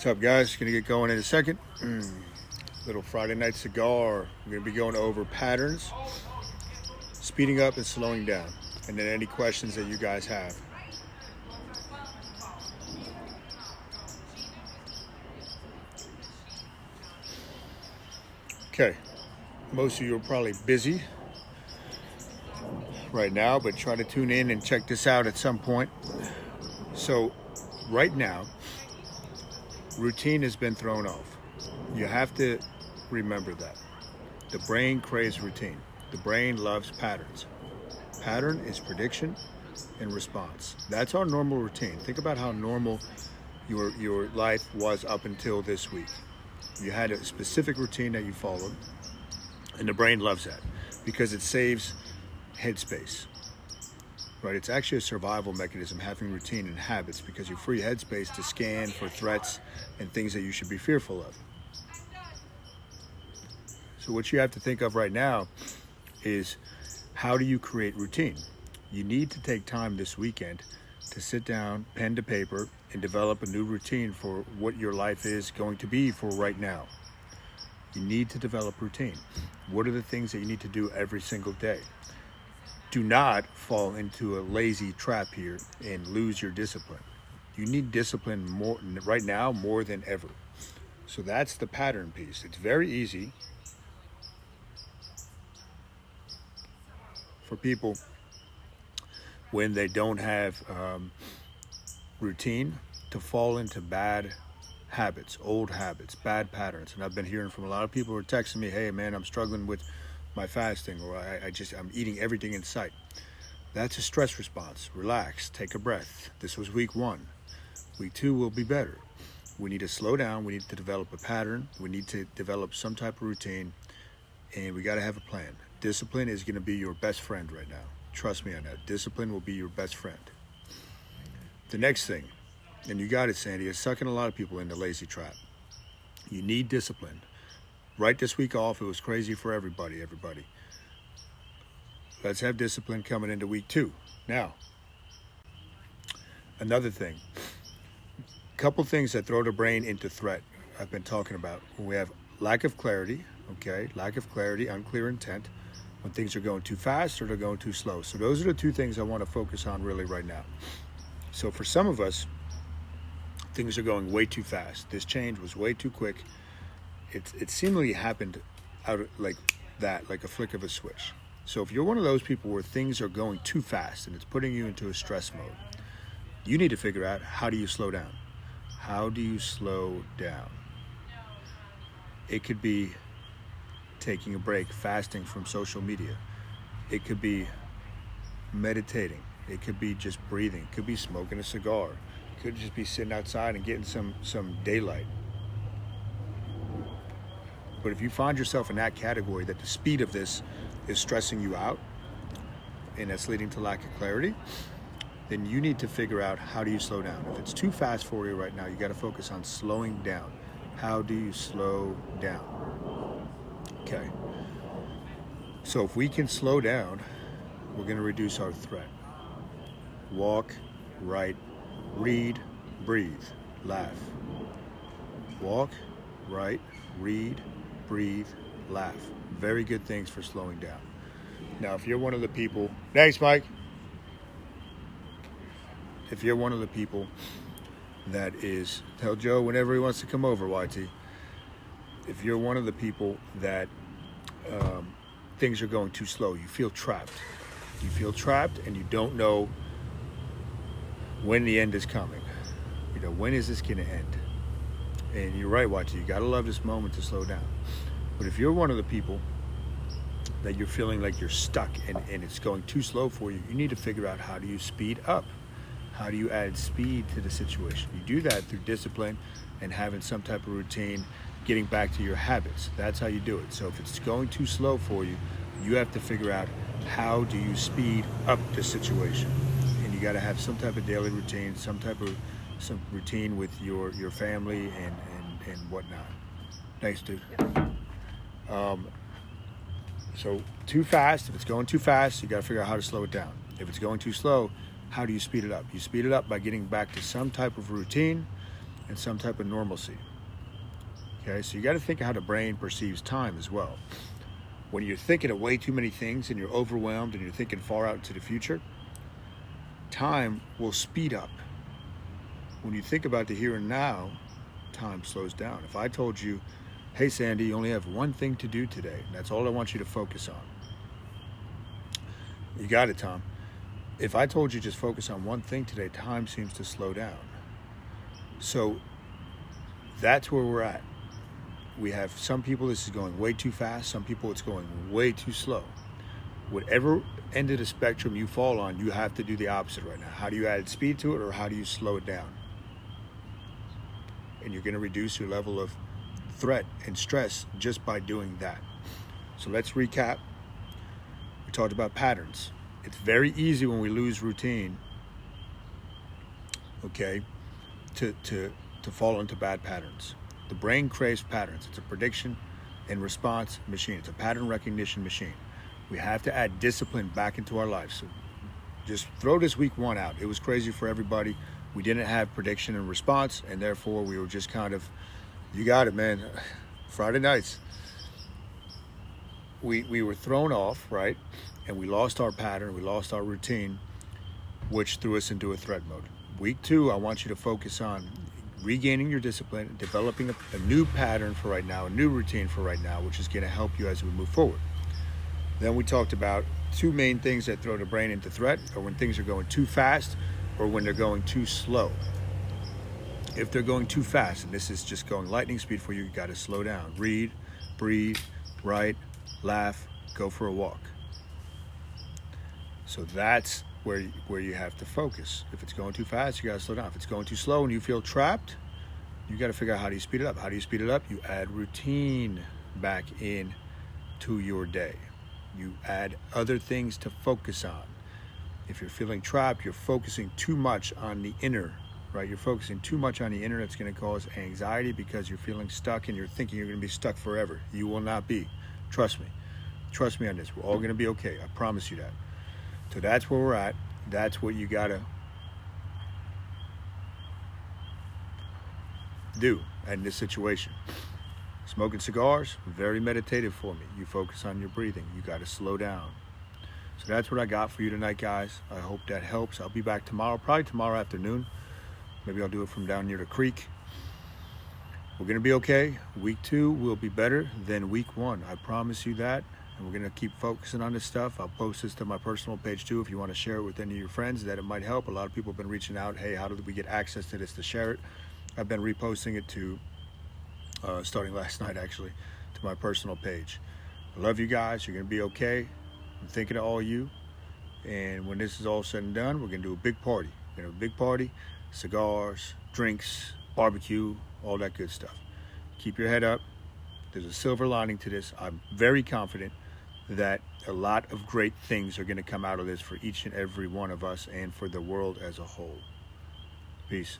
What's up, guys? Gonna get going in a second. Little Friday night cigar. We're gonna be going over patterns, speeding up and slowing down, and then any questions that you guys have. Okay, most of you are probably busy right now, but try to tune in and check this out at some point. So right now, routine has been thrown off. You have to remember that. The brain craves routine. The brain loves patterns. Pattern is prediction and response. That's our normal routine. Think about how normal your life was up until this week. You had a specific routine that you followed, and the brain loves that because it saves headspace. Right? It's actually a survival mechanism, having routine and habits, because you free headspace to scan for threats and things that you should be fearful of. So what you have to think of right now is, how do you create routine? You need to take time this weekend to sit down, pen to paper, and develop a new routine for what your life is going to be for right now. You need to develop routine. What are the things that you need to do every single day? Do not fall into a lazy trap here and lose your discipline. You need discipline more right now, more than ever. So that's the pattern piece. It's very easy for people when they don't have routine to fall into bad habits, old habits, bad patterns. And I've been hearing from a lot of people who are texting me, hey man, I'm struggling with my fasting, or I'm eating everything in sight. That's a stress response. Relax, take a breath. This was week 1. Week 2 will be better. We need to slow down. We need to develop a pattern. We need to develop some type of routine, and we got to have a plan. Discipline is going to be your best friend right now. Trust me on that. Discipline will be your best friend. The next thing, and you got it, Sandy, is sucking a lot of people into lazy trap. You need discipline. Right this week off, it was crazy for everybody. Let's have discipline coming into week 2. Now, another thing, a couple things that throw the brain into threat I've been talking about. When we have lack of clarity, unclear intent, when things are going too fast or they're going too slow. So those are the 2 things I want to focus on really right now. So for some of us, things are going way too fast. This change was way too quick. It seemingly happened out like that, like a flick of a switch. So if you're one of those people where things are going too fast and it's putting you into a stress mode, you need to figure out, how do you slow down? How do you slow down? It could be taking a break, fasting from social media. It could be meditating. It could be just breathing. It could be smoking a cigar. It could just be sitting outside and getting some daylight. But if you find yourself in that category, that the speed of this is stressing you out and that's leading to lack of clarity, then you need to figure out, how do you slow down? If it's too fast for you right now, you got to focus on slowing down. How do you slow down? Okay. So if we can slow down, we're going to reduce our threat. Walk, write, read, breathe, laugh. Walk, write, read, breathe, laugh. Very good things for slowing down. Now, if you're one of the people, thanks, Mike. If you're one of the people that is, tell Joe whenever he wants to come over, YT. If you're one of the people that things are going too slow, you feel trapped. You feel trapped and you don't know when the end is coming. You know, when is this going to end? And you're right, YT, you got to love this moment to slow down. But if you're one of the people that you're feeling like you're stuck and it's going too slow for you, you need to figure out, how do you speed up? How do you add speed to the situation? You do that through discipline and having some type of routine, getting back to your habits. That's how you do it. So if it's going too slow for you, you have to figure out, how do you speed up the situation? And you got to have some type of daily routine, some routine with your family and whatnot. Thanks, dude. So too fast, if it's going too fast, you got to figure out how to slow it down. If it's going too slow, how do you speed it up? You speed it up by getting back to some type of routine and some type of normalcy. Okay, so you got to think of how the brain perceives time as well. When you're thinking of way too many things and you're overwhelmed and you're thinking far out into the future, time will speed up. When you think about the here and now, time slows down. If I told you, hey Sandy, you only have one thing to do today, and that's all I want you to focus on. You got it, Tom. If I told you just focus on one thing today, time seems to slow down. So that's where we're at. We have some people, this is going way too fast. Some people, it's going way too slow. Whatever end of the spectrum you fall on, you have to do the opposite right now. How do you add speed to it, or how do you slow it down? And you're going to reduce your level of threat and stress just by doing that. So let's recap. We talked about patterns. It's very easy when we lose routine, okay, to fall into bad patterns. The brain craves patterns. It's a prediction and response machine. It's a pattern recognition machine. We have to add discipline back into our lives. So just throw this week 1 out. It was crazy for everybody. We didn't have prediction and response, and therefore we were just kind of, you got it, man. Friday nights, we were thrown off, right? And we lost our pattern, we lost our routine, which threw us into a threat mode. Week 2, I want you to focus on regaining your discipline, developing a new pattern for right now, a new routine for right now, which is going to help you as we move forward. Then we talked about 2 main things that throw the brain into threat, or when things are going too fast, or when they're going too slow. If they're going too fast, and this is just going lightning speed for you, you got to slow down. Read, breathe, write, laugh, go for a walk. So that's where you have to focus. If it's going too fast, you got to slow down. If it's going too slow and you feel trapped, you got to figure out how do you speed it up. How do you speed it up? You add routine back in to your day. You add other things to focus on. If you're feeling trapped, you're focusing too much on the inner, right? You're focusing too much on the inner. That's going to cause anxiety because you're feeling stuck and you're thinking you're going to be stuck forever. You will not be. Trust me. Trust me on this. We're all going to be okay. I promise you that. So that's where we're at. That's what you got to do in this situation. Smoking cigars, very meditative for me. You focus on your breathing. You got to slow down. So that's what I got for you tonight, guys. I hope that helps. I'll be back tomorrow, probably tomorrow afternoon. Maybe I'll do it from down near the creek. We're going to be okay. Week 2 will be better than week 1. I promise you that. And we're going to keep focusing on this stuff. I'll post this to my personal page too if you want to share it with any of your friends that it might help. A lot of people have been reaching out. Hey, how did we get access to this to share it? I've been reposting it to, starting last night actually, to my personal page. I love you guys. You're going to be okay. I'm thinking of all you. And when this is all said and done, we're going to do a big party. We're going to have a big party, cigars, drinks, barbecue, all that good stuff. Keep your head up. There's a silver lining to this. I'm very confident that a lot of great things are going to come out of this for each and every one of us and for the world as a whole. Peace.